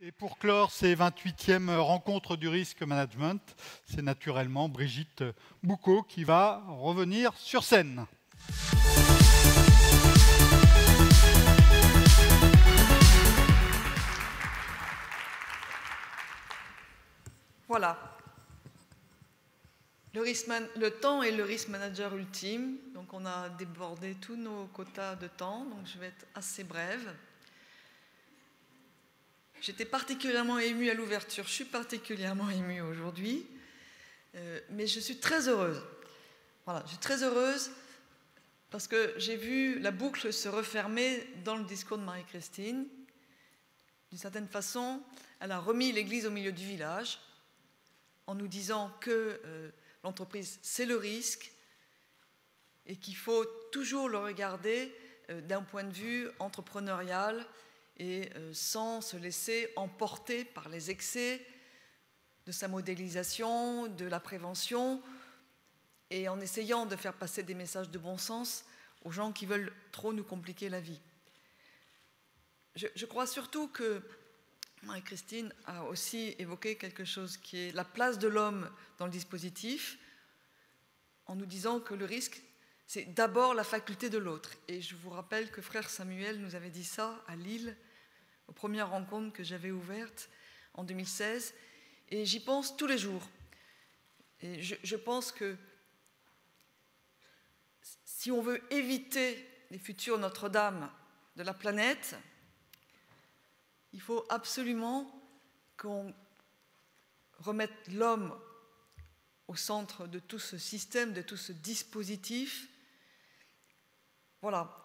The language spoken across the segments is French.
Et pour clore ces 28e rencontres du risque management, c'est naturellement Brigitte Boucaud qui va revenir sur scène. Voilà. Le temps est le risk manager ultime. Donc on a débordé tous nos quotas de temps, donc je vais être assez brève. J'étais particulièrement émue à l'ouverture, je suis particulièrement émue aujourd'hui, mais je suis très heureuse. Voilà, je suis très heureuse parce que j'ai vu la boucle se refermer dans le discours de Marie-Christine. D'une certaine façon, elle a remis l'église au milieu du village en nous disant que l'entreprise, c'est le risque et qu'il faut toujours le regarder d'un point de vue entrepreneurial et sans se laisser emporter par les excès de sa modélisation, de la prévention, et en essayant de faire passer des messages de bon sens aux gens qui veulent trop nous compliquer la vie. Je crois surtout que Marie-Christine a aussi évoqué quelque chose qui est la place de l'homme dans le dispositif, en nous disant que le risque, c'est d'abord la faculté de l'autre. Et je vous rappelle que frère Samuel nous avait dit ça à Lille, aux premières rencontres que j'avais ouvertes en 2016, et j'y pense tous les jours. Et je pense que si on veut éviter les futurs Notre-Dame de la planète, il faut absolument qu'on remette l'homme au centre de tout ce système, de tout ce dispositif. Voilà.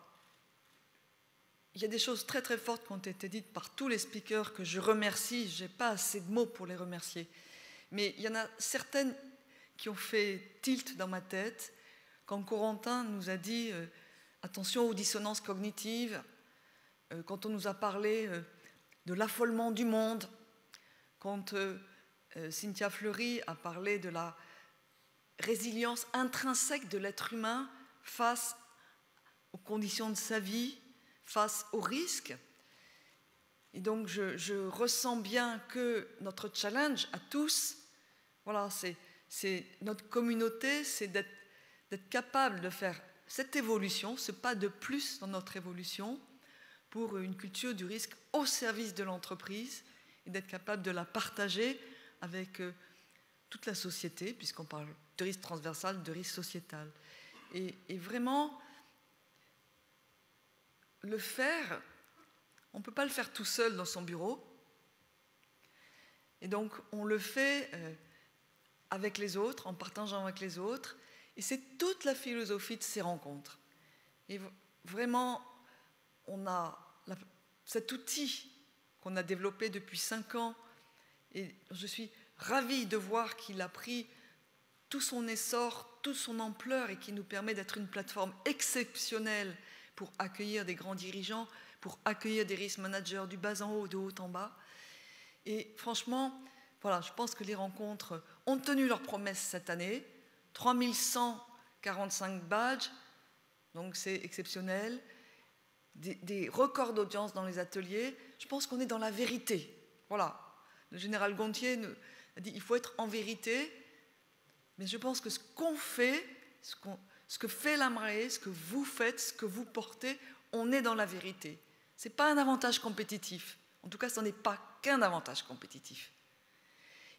Il y a des choses très très fortes qui ont été dites par tous les speakers que je remercie. Je n'ai pas assez de mots pour les remercier. Mais il y en a certaines qui ont fait tilt dans ma tête quand Corentin nous a dit attention aux dissonances cognitives, quand on nous a parlé de l'affolement du monde, quand Cynthia Fleury a parlé de la résilience intrinsèque de l'être humain face aux conditions de sa vie, face aux risques. Et donc je ressens bien que notre challenge à tous, voilà, c'est notre communauté, c'est d'être capable de faire cette évolution, ce pas de plus dans notre évolution, pour une culture du risque au service de l'entreprise et d'être capable de la partager avec toute la société, puisqu'on parle de risque transversal, de risque sociétal. Et vraiment, le faire, on ne peut pas le faire tout seul dans son bureau. Et donc, on le fait avec les autres, en partageant avec les autres. Et c'est toute la philosophie de ces rencontres. Et vraiment, on a cet outil qu'on a développé depuis 5 ans. Et je suis ravie de voir qu'il a pris tout son essor, toute son ampleur et qui nous permet d'être une plateforme exceptionnelle pour accueillir des grands dirigeants, pour accueillir des risk managers du bas en haut, de haut en bas. Et franchement, voilà, je pense que les rencontres ont tenu leurs promesses cette année. 3145 badges, donc c'est exceptionnel. Des records d'audience dans les ateliers. Je pense qu'on est dans la vérité. Voilà. Le général Gontier a dit qu'il faut être en vérité. Mais je pense que ce qu'on fait, ce que fait la Marée, ce que vous faites, ce que vous portez, on est dans la vérité. Ce n'est pas un avantage compétitif. En tout cas, ce n'est pas qu'un avantage compétitif.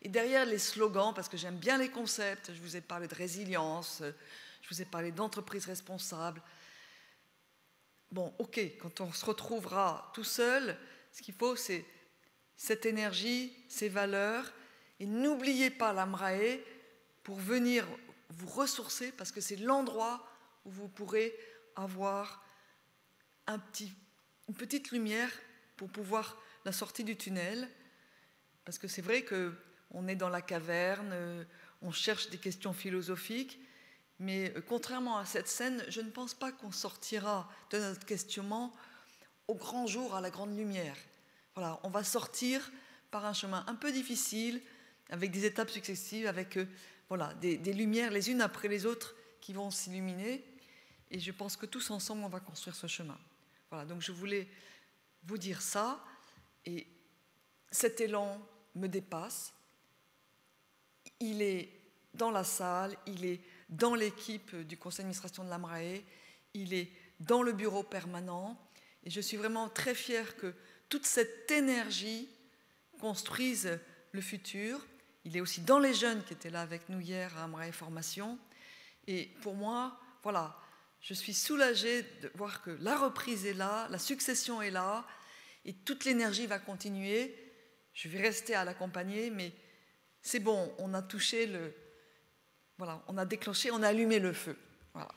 Et derrière les slogans, parce que j'aime bien les concepts, je vous ai parlé de résilience, je vous ai parlé d'entreprise responsable. Bon, ok, quand on se retrouvera tout seul, ce qu'il faut, c'est cette énergie, ces valeurs. Et n'oubliez pas la MRAE pour venir vous ressourcer, parce que c'est l'endroit où vous pourrez avoir une petite lumière pour pouvoir la sortie du tunnel. Parce que c'est vrai qu'on est dans la caverne, on cherche des questions philosophiques, mais contrairement à cette scène, je ne pense pas qu'on sortira de notre questionnement au grand jour, à la grande lumière. Voilà, on va sortir par un chemin un peu difficile, avec des étapes successives, avec voilà, des lumières les unes après les autres qui vont s'illuminer. Et je pense que tous ensemble, on va construire ce chemin. Voilà, donc je voulais vous dire ça. Et cet élan me dépasse. Il est dans la salle, il est dans l'équipe du conseil d'administration de l'AMRAE, il est dans le bureau permanent. Et je suis vraiment très fière que toute cette énergie construise le futur. Il est aussi dans les jeunes qui étaient là avec nous hier à AMRAE Formation. Et pour moi, voilà, je suis soulagée de voir que la reprise est là, la succession est là, et toute l'énergie va continuer. Je vais rester à l'accompagner, mais c'est bon, on a touché le... Voilà, on a déclenché, on a allumé le feu. Voilà.